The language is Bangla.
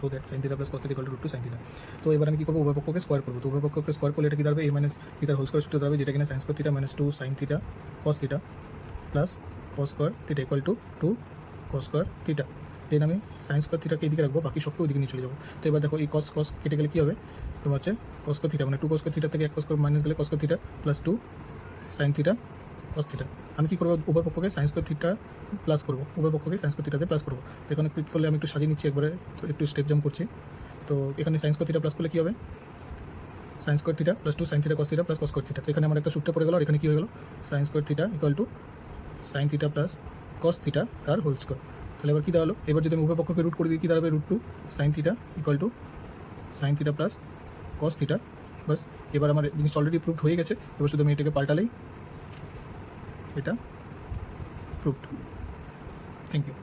So that sine theta plus cos theta equal to root two sine theta. তো এবার আমি কী করবো, উভয় পক্ষকে স্কোয়ার করবো। তো উভয় পক্ষকে স্কোয়ার করলে এটা কী দাঁড়াবে, এ মাইনাস বি তার হোল স্কোয়ার সূত্র দাঁড়াবে, যেটা কিনা sine square theta minus two sine theta cos theta plus cos square theta equal to two cos square theta. Then আমি সাইন স্কোয়ার থিটাকে এদিকে রাখবো, বাকি সবকে ওইদিকে নিয়ে চলে যাবো। তো এবার দেখো এই কস কেটে গেলে কী হবে, তোমার হচ্ছে কস স্কোয়ার থিটা মানে টু কস স্কোয়ার থিটা থেকে এক কস স্কোয়ার মাইনাস গেলে cos square theta plus two sine theta cos theta. আমি কী করবো, উভয় পক্ষকে সাইন স্কোয়ার থিটা প্লাস করবো, উভয় পক্ষকে সাইন স্কোয়ার থিটাতে প্লাস করবো। তো এখানে ক্লিক করলে আমি একটু সাজিয়ে নিচ্ছি একবারে, তো একটু স্টেপ জাম্প করছি। তো এখানে সাইন স্কোয়ার থিটা প্লাস করলে কী হবে, sine square theta plus two sine theta cos theta plus cos square theta. তো এখানে আমার একটা সূত্র পড়ে গেল, আর এখানে কী হয়ে গেল, sign square theta equal to sine theta plus cos theta তার হোল স্কোয়ার। তাহলে এবার কী দাঁড়ালো, এবার যদি আমি উভয় পক্ষকে রুট করে দিই কী দাঁড়াবে, root two sine theta equal to sine theta plus cos theta. বাস, এবার আমার জিনিসটা অলরেডি প্রুভড হয়ে গেছে, এবার শুধু আমি এটাকে পাল্টালেই এটা প্রুভড। Thank you.